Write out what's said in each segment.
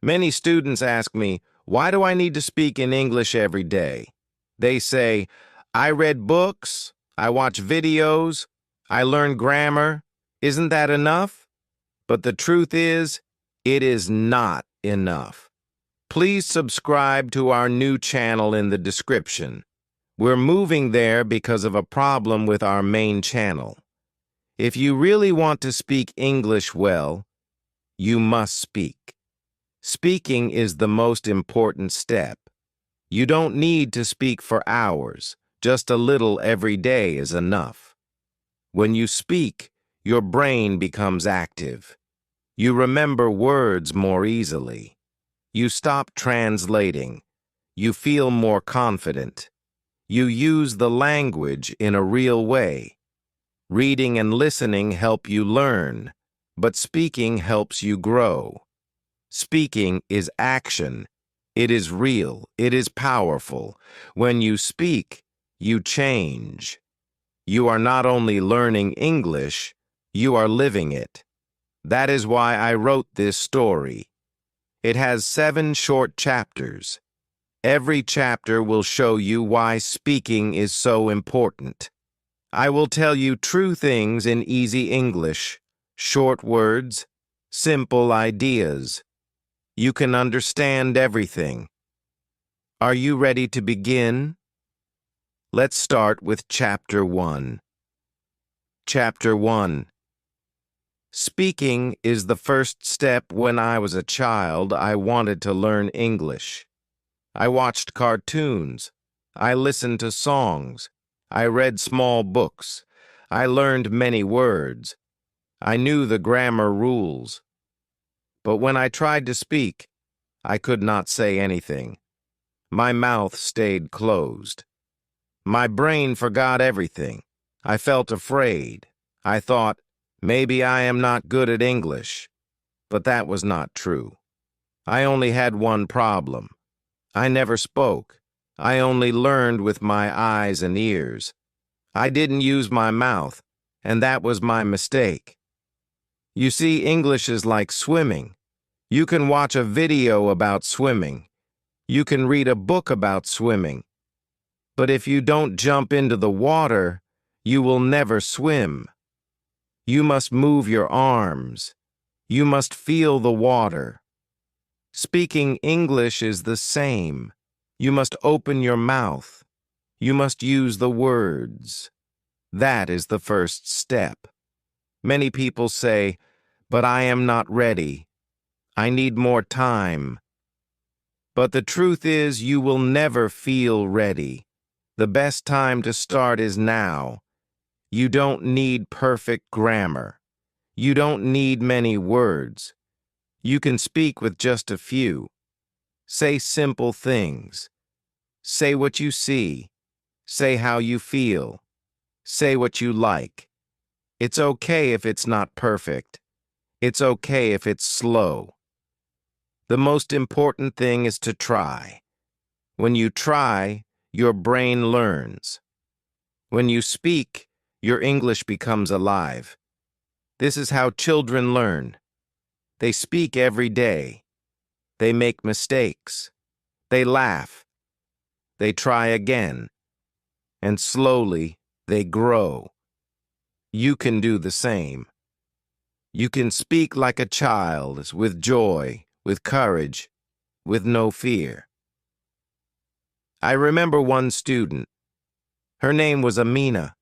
Many students ask me, why do I need to speak in English every day? They say, I read books, I watch videos, I learn grammar. Isn't that enough? But the truth is, it is not enough. Please subscribe to our new channel in the description. We're moving there because of a problem with our main channel. If you really want to speak English well, you must speak. Speaking is the most important step. You don't need to speak for hours. Just a little every day is enough. When you speak, your brain becomes active. You remember words more easily. You stop translating. You feel more confident. You use the language in a real way. Reading and listening help you learn, but speaking helps you grow. Speaking is action. It is real. It is powerful. When you speak, you change. You are not only learning English, you are living it. That is why I wrote this story. It has 7 short chapters. Every chapter will show you why speaking is so important. I will tell you true things in easy English, short words, simple ideas. You can understand everything. Are you ready to begin? Let's start with Chapter 1. Chapter 1. Speaking is the first step. When I was a child, I wanted to learn English. I watched cartoons. I listened to songs. I read small books. I learned many words. I knew the grammar rules. But when I tried to speak, I could not say anything. My mouth stayed closed. My brain forgot everything. I felt afraid. I thought, maybe I am not good at English. But that was not true. I only had one problem. I never spoke. I only learned with my eyes and ears. I didn't use my mouth, and that was my mistake. You see, English is like swimming. You can watch a video about swimming. You can read a book about swimming. But if you don't jump into the water, you will never swim. You must move your arms. You must feel the water. Speaking English is the same. You must open your mouth. You must use the words. That is the first step. Many people say, but I am not ready. I need more time. But the truth is, you will never feel ready. The best time to start is now. You don't need perfect grammar. You don't need many words. You can speak with just a few. Say simple things. Say what you see. Say how you feel. Say what you like. It's okay if it's not perfect. It's okay if it's slow. The most important thing is to try. When you try, your brain learns. When you speak, your English becomes alive. This is how children learn. They speak every day. They make mistakes. They laugh. They try again. And slowly, they grow. You can do the same. You can speak like a child, with joy, with courage, with no fear. I remember one student. Her name was Amina.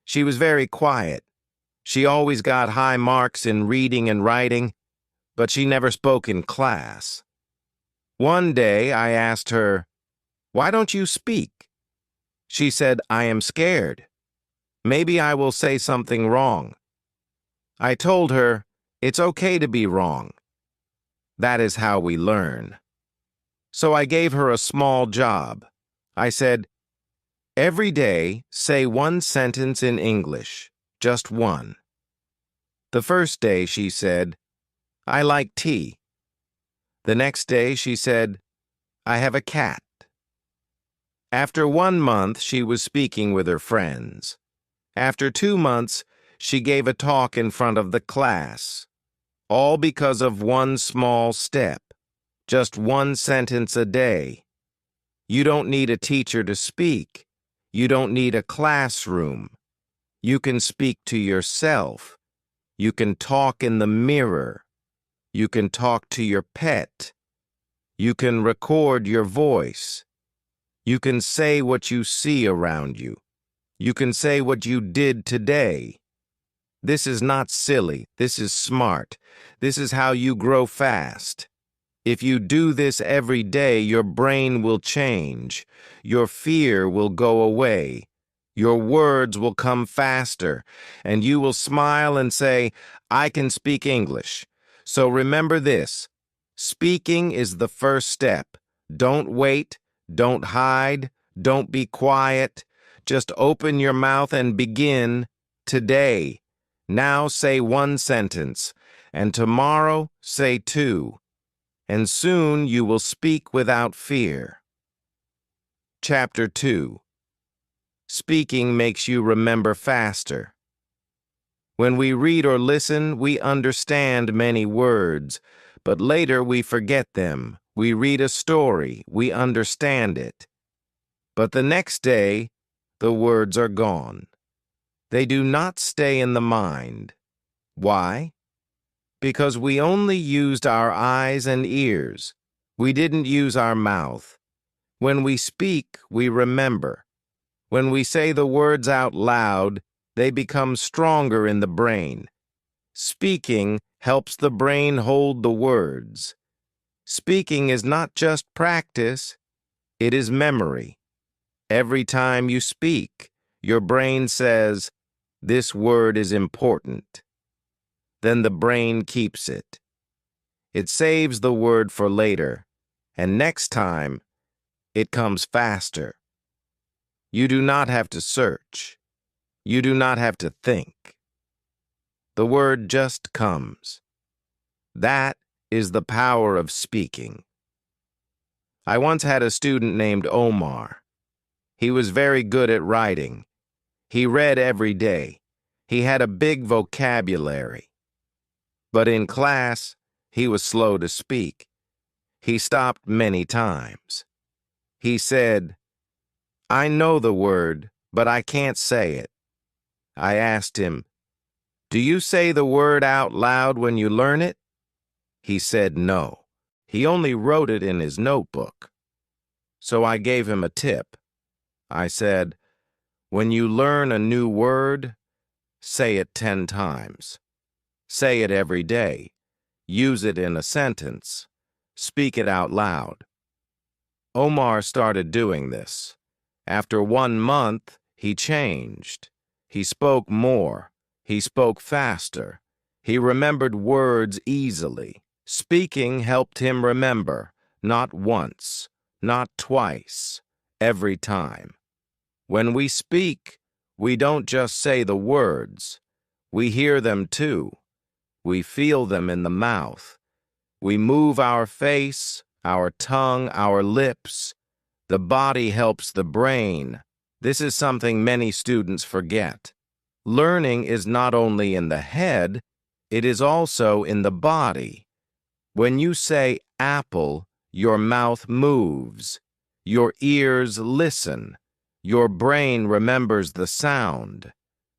She was very quiet. She always got high marks in reading and writing, but she never spoke in class. One day I asked her, "Why don't you speak?" She said, "I am scared. Maybe I will say something wrong." I told her, "It's okay to be wrong." That is how we learn. So I gave her a small job. I said, "Every day, say one sentence in English, just one." The first day she said, "I like tea." The next day she said, "I have a cat." After 1 month, she was speaking with her friends. After 2 months, she gave a talk in front of the class. All because of one small step. just one sentence a day. You don't need a teacher to speak. You don't need a classroom. You can speak to yourself. You can talk in the mirror. You can talk to your pet. You can record your voice. You can say what you see around you. You can say what you did today. This is not silly. This is smart. This is how you grow fast. If you do this every day, your brain will change. Your fear will go away. Your words will come faster, and you will smile and say, I can speak English. So remember this. Speaking is the first step. Don't wait. Don't hide. Don't be quiet. Just open your mouth and begin today. Now say one sentence, and tomorrow say two. And soon you will speak without fear. Chapter 2. Speaking makes you remember faster. When we read or listen, we understand many words, but later we forget them. We read a story, we understand it. But the next day, the words are gone. They do not stay in the mind. Why? Because we only used our eyes and ears. We didn't use our mouth. When we speak, we remember. When we say the words out loud, they become stronger in the brain. Speaking helps the brain hold the words. Speaking is not just practice, it is memory. Every time you speak, your brain says, "This word is important." Then the brain keeps it. It saves the word for later, and next time, it comes faster. You do not have to search. You do not have to think. The word just comes. That is the power of speaking. I once had a student named Omar. He was very good at writing. He read every day. He had a big vocabulary. But in class, he was slow to speak. He stopped many times. He said, "I know the word, but I can't say it." I asked him, "Do you say the word out loud when you learn it?" He said no. He only wrote it in his notebook. So I gave him a tip. I said, "When you learn a new word, say it 10 times. Say it every day. Use it in a sentence. Speak it out loud." Omar started doing this. After 1 month, he changed. He spoke more. He spoke faster. He remembered words easily. Speaking helped him remember, not once, not twice, every time. When we speak, we don't just say the words. We hear them too. We feel them in the mouth. We move our face, our tongue, our lips. The body helps the brain. This is something many students forget. Learning is not only in the head, it is also in the body. When you say apple, your mouth moves. Your ears listen. Your brain remembers the sound.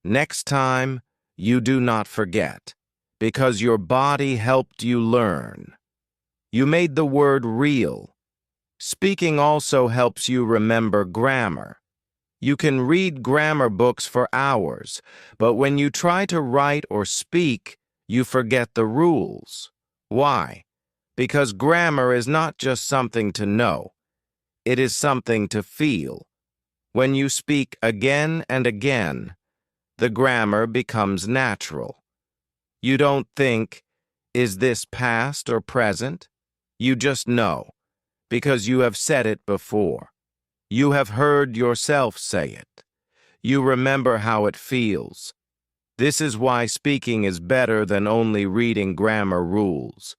Next time, you do not forget, because your body helped you learn. You made the word real. Speaking also helps you remember grammar. You can read grammar books for hours, but when you try to write or speak, you forget the rules. Why? Because grammar is not just something to know. It is something to feel. When you speak again and again, the grammar becomes natural. You don't think, "Is this past or present?" You just know, because you have said it before. You have heard yourself say it. You remember how it feels. This is why speaking is better than only reading grammar rules.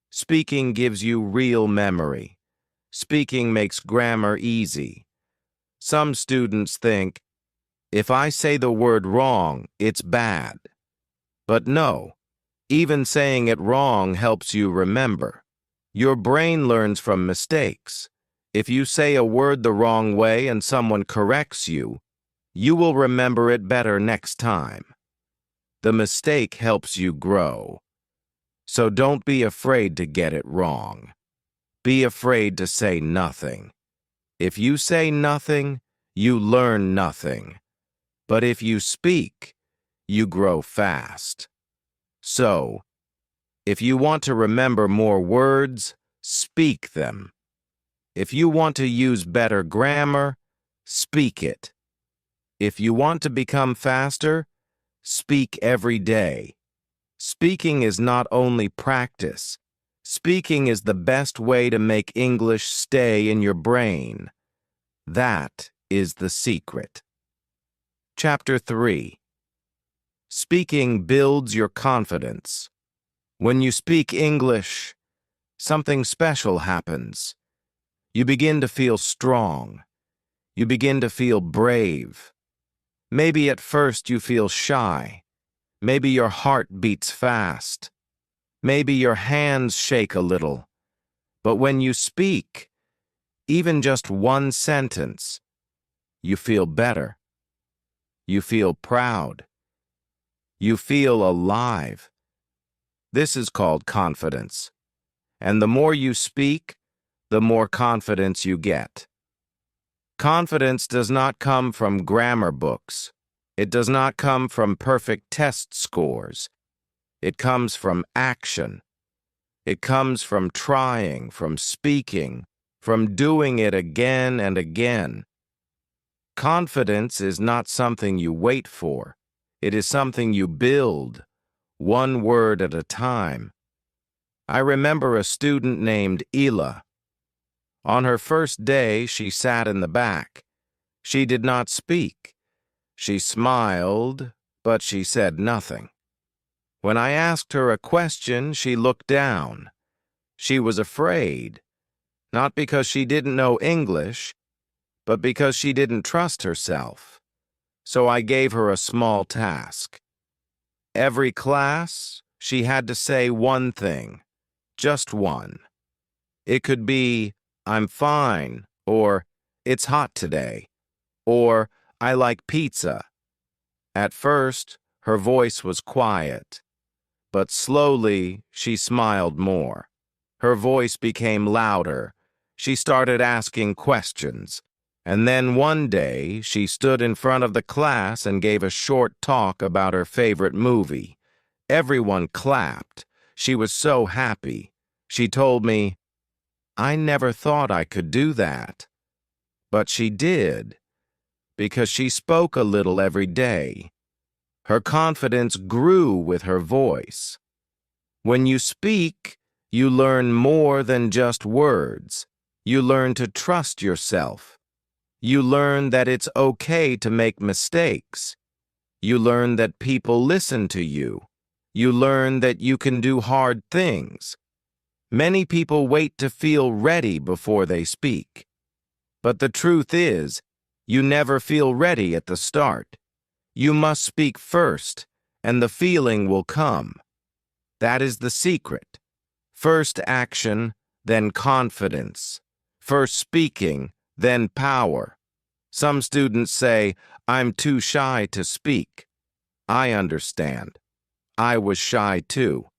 Speaking gives you real memory. Speaking makes grammar easy. Some students think, "If I say the word wrong, it's bad." But no, even saying it wrong helps you remember. Your brain learns from mistakes. If you say a word the wrong way and someone corrects you, you will remember it better next time. The mistake helps you grow. So don't be afraid to get it wrong. Be afraid to say nothing. If you say nothing, you learn nothing. But if you speak, you grow fast. So, if you want to remember more words, speak them. If you want to use better grammar, speak it. If you want to become faster, speak every day. Speaking is not only practice. Speaking is the best way to make English stay in your brain. That is the secret. Chapter 3. Speaking builds your confidence. When you speak English, something special happens. You begin to feel strong. You begin to feel brave. Maybe at first you feel shy. Maybe your heart beats fast. Maybe your hands shake a little. But when you speak, even just one sentence, you feel better. You feel proud. You feel alive. This is called confidence. And the more you speak, the more confidence you get. Confidence does not come from grammar books. It does not come from perfect test scores. It comes from action. It comes from trying, from speaking, from doing it again and again. Confidence is not something you wait for. It is something you build, one word at a time. I remember a student named Ela. On her first day, she sat in the back. She did not speak. She smiled, but she said nothing. When I asked her a question, she looked down. She was afraid, not because she didn't know English, but because she didn't trust herself. So I gave her a small task. Every class, she had to say one thing, just one. It could be, "I'm fine," or "It's hot today," or "I like pizza." At first, her voice was quiet, but slowly she smiled more. Her voice became louder. She started asking questions. And then one day, she stood in front of the class and gave a short talk about her favorite movie. Everyone clapped. She was so happy. She told me, "I never thought I could do that." But she did, because she spoke a little every day. Her confidence grew with her voice. When you speak, you learn more than just words. You learn to trust yourself. You learn that it's okay to make mistakes. You learn that people listen to you. You learn that you can do hard things. Many people wait to feel ready before they speak. But the truth is, you never feel ready at the start. You must speak first, and the feeling will come. That is the secret. First action, then confidence. First speaking, then power. Some students say, "I'm too shy to speak." I understand. I was shy too.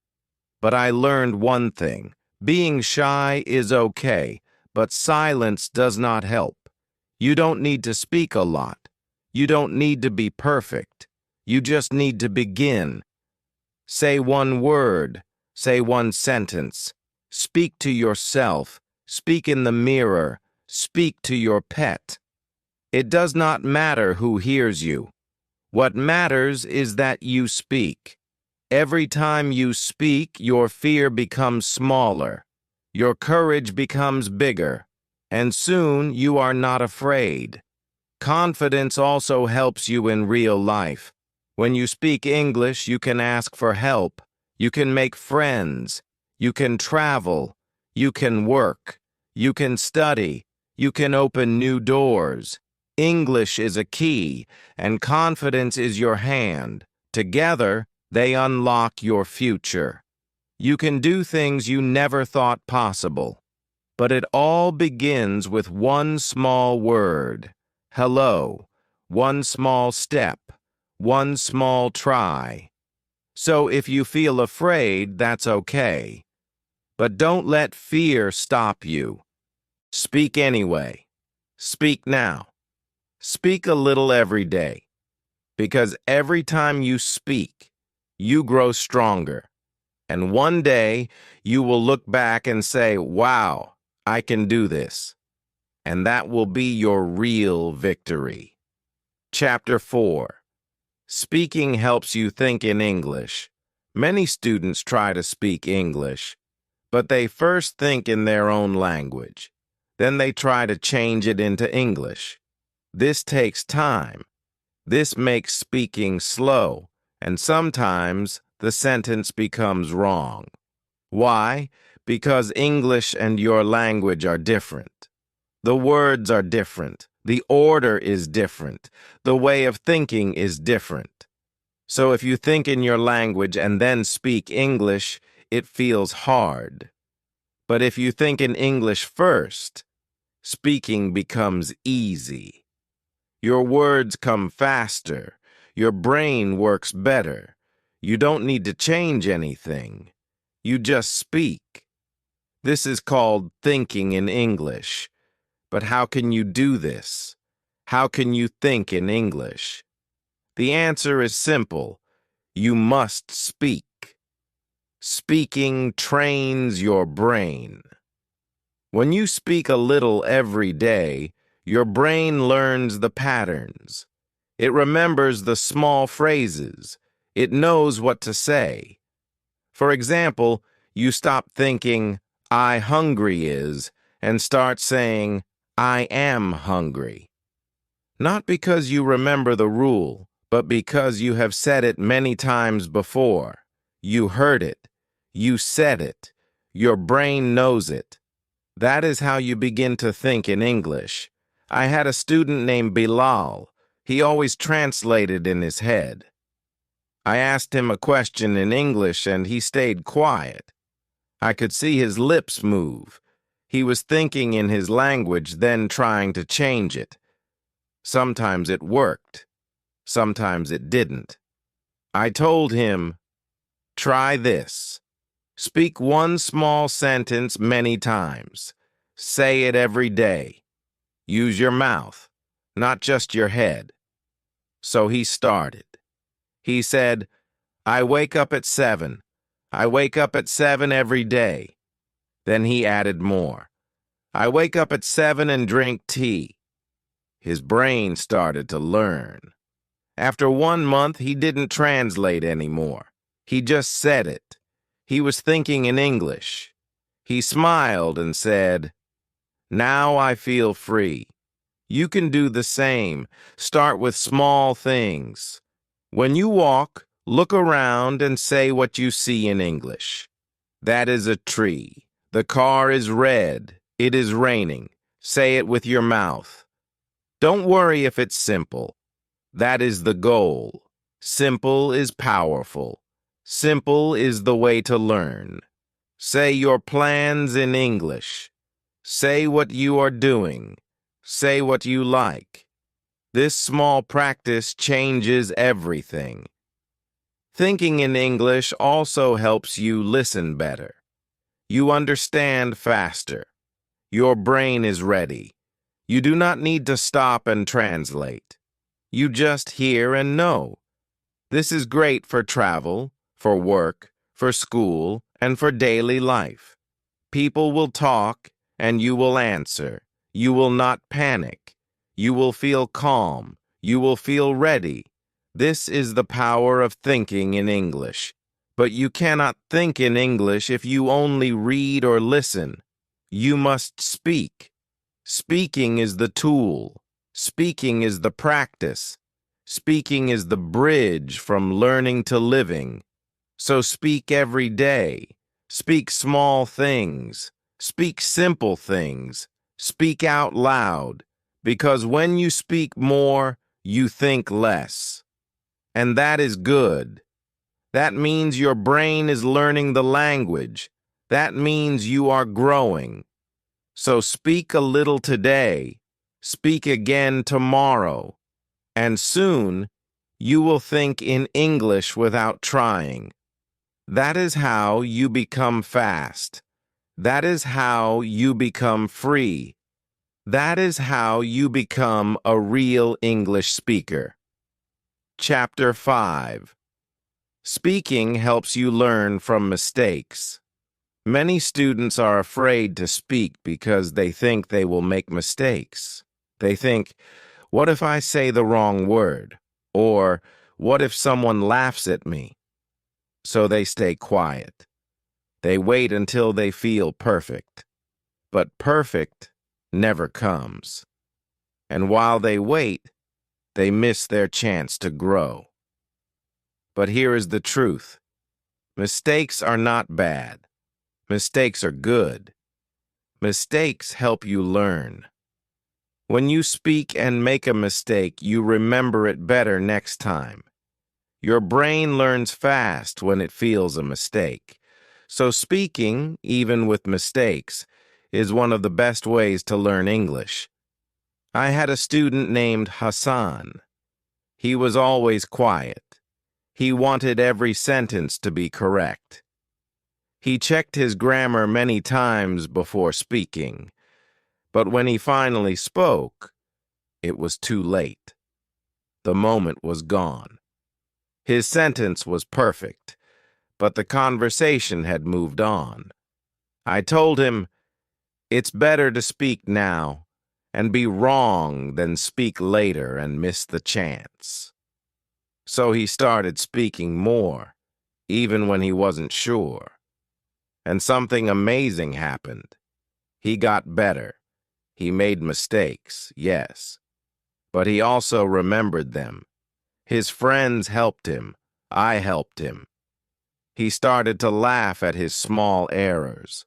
But I learned one thing. Being shy is okay, but silence does not help. You don't need to speak a lot. You don't need to be perfect. You just need to begin. Say one word. Say one sentence. Speak to yourself. Speak in the mirror. Speak to your pet. It does not matter who hears you. What matters is that you speak. Every time you speak, your fear becomes smaller. Your courage becomes bigger. And soon you are not afraid. Confidence also helps you in real life. When you speak English, you can ask for help. You can make friends. You can travel. You can work. You can study. You can open new doors. English is a key, and confidence is your hand. Together, they unlock your future. You can do things you never thought possible. But it all begins with one small word, hello, one small step, one small try. So if you feel afraid, that's okay. But don't let fear stop you. Speak anyway. Speak now. Speak a little every day. Because every time you speak, you grow stronger. And one day, you will look back and say, wow, I can do this. And that will be your real victory. Chapter 4. Speaking helps you think in English. Many students try to speak English, but they first think in their own language. Then they try to change it into English. This takes time. This makes speaking slow, and sometimes the sentence becomes wrong. Why? Because English and your language are different. The words are different. The order is different. The way of thinking is different. So if you think in your language and then speak English, it feels hard. But if you think in English first, speaking becomes easy. Your words come faster. Your brain works better. You don't need to change anything. You just speak. This is called thinking in English. But how can you do this? How can you think in English? The answer is simple. You must speak. Speaking trains your brain. When you speak a little every day, your brain learns the patterns. It remembers the small phrases. It knows what to say. For example, you stop thinking, I hungry is, and start saying, I am hungry. Not because you remember the rule, but because you have said it many times before. You heard it. You said it. Your brain knows it. That is how you begin to think in English. I had a student named Bilal. He always translated in his head. I asked him a question in English and he stayed quiet. I could see his lips move. He was thinking in his language, then trying to change it. Sometimes it worked. Sometimes it didn't. I told him, try this. Speak one small sentence many times. Say it every day. Use your mouth, not just your head. So he started. He said, I wake up at 7. I wake up at 7 every day. Then he added more. I wake up at 7 and drink tea. His brain started to learn. After 1 month, he didn't translate anymore. He just said it. He was thinking in English. He smiled and said, now I feel free. You can do the same. Start with small things. When you walk, look around and say what you see in English. That is a tree. The car is red. It is raining. Say it with your mouth. Don't worry if it's simple. That is the goal. Simple is powerful. Simple is the way to learn. Say your plans in English. Say what you are doing. Say what you like. This small practice changes everything. Thinking in English also helps you listen better. You understand faster. Your brain is ready. You do not need to stop and translate. You just hear and know. This is great for travel, for work, for school, and for daily life. People will talk, and you will answer. You will not panic. You will feel calm. You will feel ready. This is the power of thinking in English. But you cannot think in English if you only read or listen. You must speak. Speaking is the tool. Speaking is the practice. Speaking is the bridge from learning to living. So speak every day. Speak small things. Speak simple things. Speak out loud. Because when you speak more, you think less. And that is good. That means your brain is learning the language. That means you are growing. So speak a little today, speak again tomorrow, and soon you will think in English without trying. That is how you become fast. That is how you become free. That is how you become a real English speaker. Chapter 5. Speaking helps you learn from mistakes. Many students are afraid to speak because they think they will make mistakes. They think, what if I say the wrong word? Or, what if someone laughs at me? So they stay quiet. They wait until they feel perfect. But perfect never comes. And while they wait, they miss their chance to grow. But here is the truth. Mistakes are not bad. Mistakes are good. Mistakes help you learn. When you speak and make a mistake, you remember it better next time. Your brain learns fast when it feels a mistake. So speaking, even with mistakes, is one of the best ways to learn English. I had a student named Hassan. He was always quiet. He wanted every sentence to be correct. He checked his grammar many times before speaking, but when he finally spoke, it was too late. The moment was gone. His sentence was perfect, but the conversation had moved on. I told him, it's better to speak now and be wrong than speak later and miss the chance. So he started speaking more, even when he wasn't sure. And something amazing happened. He got better. He made mistakes, yes. But he also remembered them. His friends helped him. I helped him. He started to laugh at his small errors.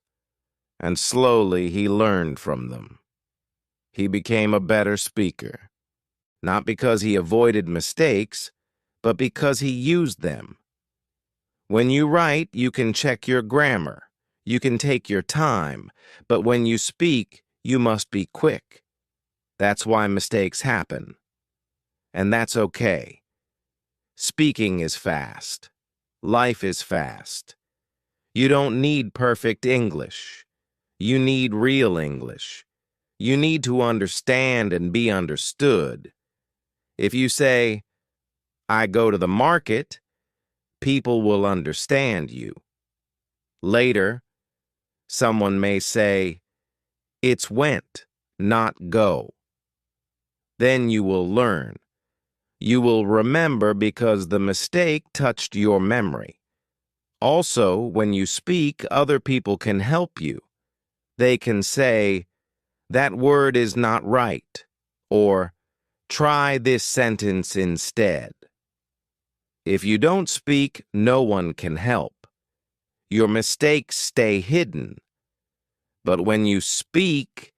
And slowly he learned from them. He became a better speaker. Not because he avoided mistakes, but because he used them. When you write, you can check your grammar. You can take your time, but when you speak, you must be quick. That's why mistakes happen. And that's okay. Speaking is fast. Life is fast. You don't need perfect English. You need real English. You need to understand and be understood. If you say, I go to the market, people will understand you. Later, someone may say, it's went, not go. Then you will learn. You will remember because the mistake touched your memory. Also, when you speak, other people can help you. They can say, that word is not right, or try this sentence instead. If you don't speak, no one can help. Your mistakes stay hidden. But when you speak,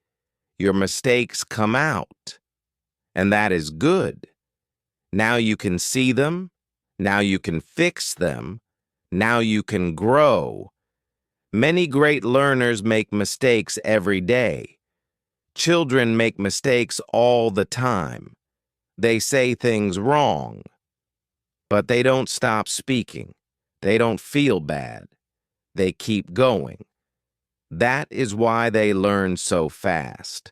your mistakes come out. And that is good. Now you can see them. Now you can fix them. Now you can grow. Many great learners make mistakes every day. Children make mistakes all the time. They say things wrong. But they don't stop speaking. They don't feel bad. They keep going. That is why they learn so fast.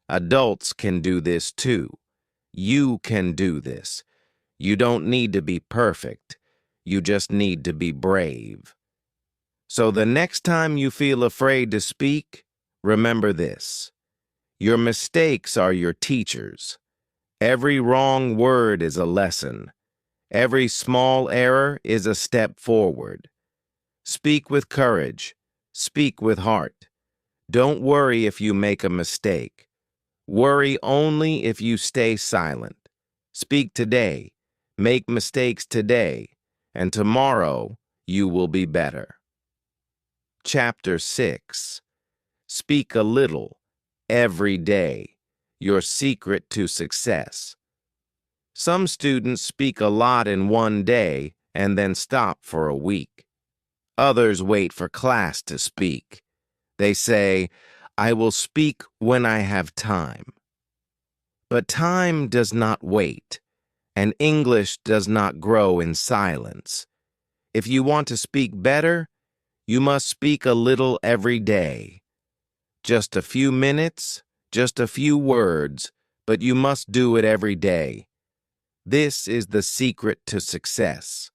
Adults can do this too. You can do this. You don't need to be perfect. You just need to be brave. So the next time you feel afraid to speak, remember this. Your mistakes are your teachers. Every wrong word is a lesson. Every small error is a step forward. Speak with courage. Speak with heart. Don't worry if you make a mistake. Worry only if you stay silent. Speak today. Make mistakes today. And tomorrow you will be better. Chapter 6. Speak a little, every day. Your secret to success. Some students speak a lot in one day and then stop for a week. Others wait for class to speak. They say, "I will speak when I have time." But time does not wait, and English does not grow in silence. If you want to speak better, you must speak a little every day. Just a few minutes, just a few words, but you must do it every day. This is the secret to success.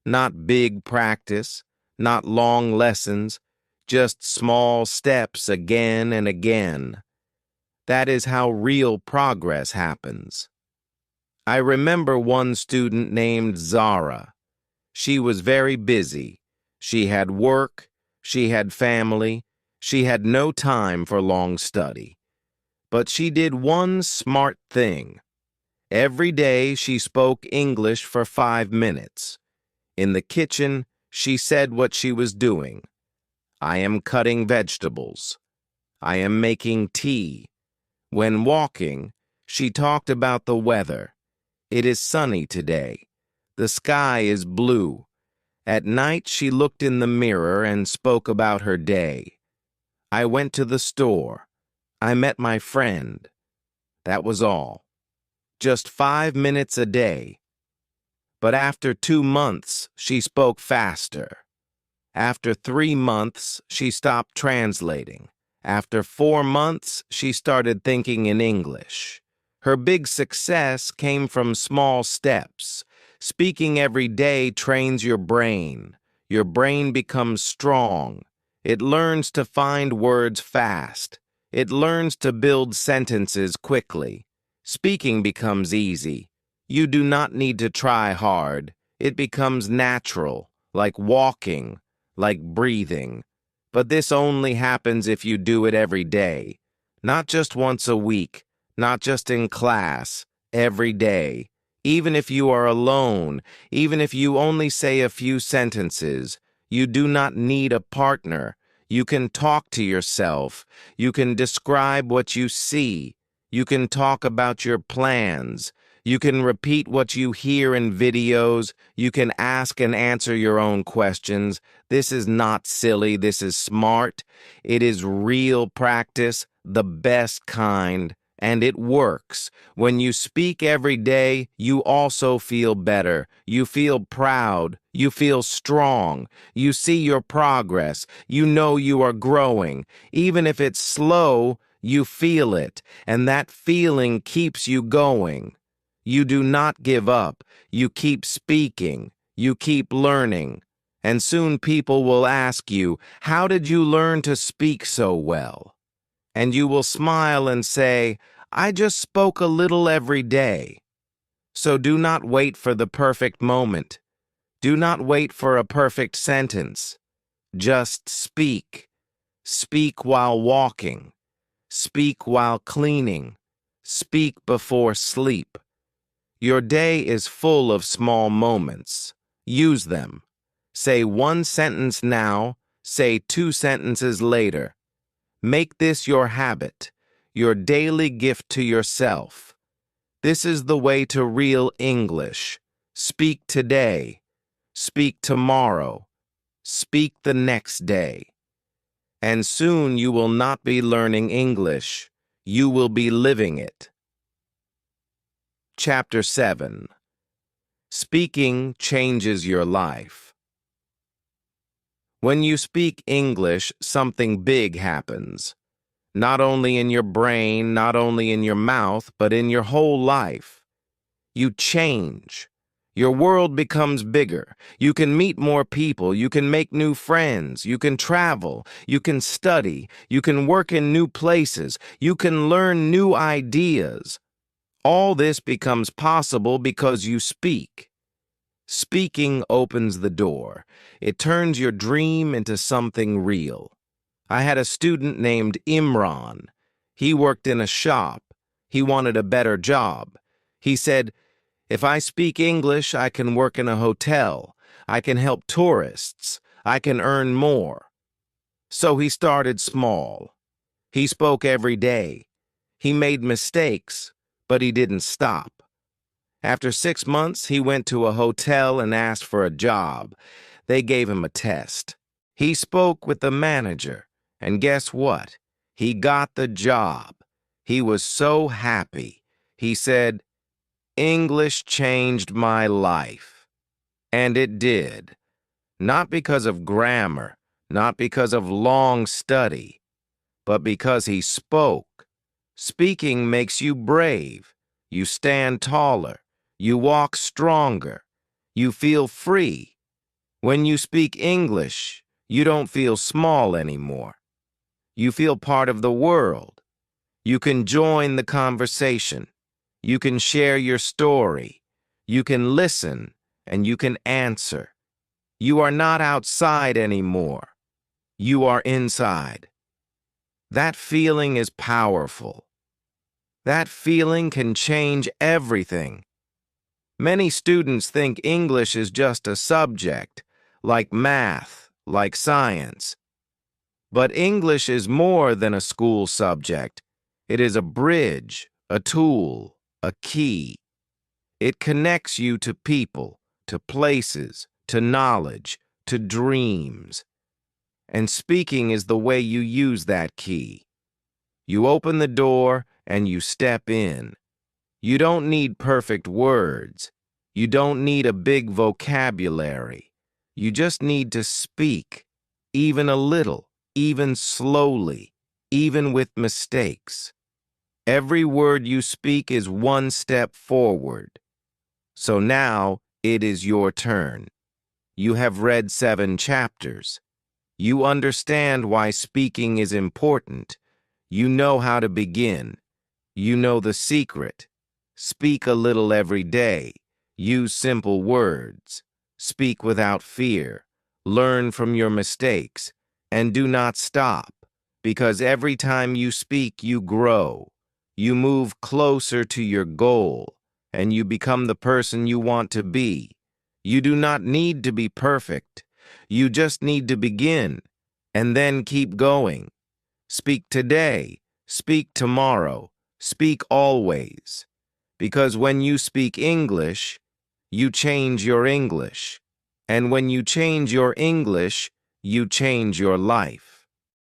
Not big practice, not long lessons, just small steps again and again. That is how real progress happens. I remember one student named Zara. She was very busy. She had work, she had family, she had no time for long study. But she did one smart thing. Every day she spoke English for 5 minutes. In the kitchen, she said what she was doing. "I am cutting vegetables. I am making tea." When walking, she talked about the weather. "It is sunny today. The sky is blue." At night, she looked in the mirror and spoke about her day. "I went to the store. I met my friend." That was all. Just 5 minutes a day. But after 2 months, she spoke faster. After 3 months, she stopped translating. After 4 months, she started thinking in English. Her big success came from small steps. Speaking every day trains your brain. Your brain becomes strong. It learns to find words fast. It learns to build sentences quickly. Speaking becomes easy. You do not need to try hard. It becomes natural, like walking, like breathing. But this only happens if you do it every day. Not just once a week, not just in class, every day. Even if you are alone, even if you only say a few sentences, you do not need a partner. You can talk to yourself. You can describe what you see. You can talk about your plans. You can repeat what you hear in videos. You can ask and answer your own questions. This is not silly. This is smart. It is real practice, the best kind, and it works. When you speak every day, you also feel better. You feel proud. You feel strong. You see your progress. You know you are growing. Even if it's slow, you feel it, and that feeling keeps you going. You do not give up. You keep speaking. You keep learning. And soon people will ask you, "How did you learn to speak so well?" And you will smile and say, "I just spoke a little every day." So do not wait for the perfect moment. Do not wait for a perfect sentence. Just speak. Speak while walking. Speak while cleaning. Speak before sleep. Your day is full of small moments. Use them. Say one sentence now, say 2 sentences later. Make this your habit, your daily gift to yourself. This is the way to real English. Speak today. Speak tomorrow. Speak the next day. And soon you will not be learning English. You will be living it. Chapter 7. Speaking changes your life. When you speak English, something big happens. Not only in your brain, not only in your mouth, but in your whole life. You change. Your world becomes bigger. You can meet more people. You can make new friends. You can travel. You can study. You can work in new places. You can learn new ideas. All this becomes possible because you speak. Speaking opens the door. It turns your dream into something real. I had a student named Imran. He worked in a shop. He wanted a better job. He said, "If I speak English, I can work in a hotel. I can help tourists. I can earn more." So he started small. He spoke every day. He made mistakes, but he didn't stop. After 6 months, he went to a hotel and asked for a job. They gave him a test. He spoke with the manager, and guess what? He got the job. He was so happy. He said, "English changed my life." And it did. Not because of grammar, not because of long study, but because he spoke. Speaking makes you brave. You stand taller. You walk stronger. You feel free. When you speak English, you don't feel small anymore. You feel part of the world. You can join the conversation. You can share your story. You can listen, and you can answer. You are not outside anymore. You are inside. That feeling is powerful. That feeling can change everything. Many students think English is just a subject, like math, like science. But English is more than a school subject. It is a bridge, a tool, a key. It connects you to people, to places, to knowledge, to dreams. And speaking is the way you use that key. You open the door and you step in. You don't need perfect words. You don't need a big vocabulary. You just need to speak, even a little, even slowly, even with mistakes. Every word you speak is one step forward. So now it is your turn. You have read 7 chapters. You understand why speaking is important. You know how to begin. You know the secret. Speak a little every day. Use simple words. Speak without fear. Learn from your mistakes. And do not stop, because every time you speak, you grow. You move closer to your goal, and you become the person you want to be. You do not need to be perfect. You just need to begin, and then keep going. Speak today. Speak tomorrow. Speak always. Because when you speak English, you change your English. And when you change your English, you change your life.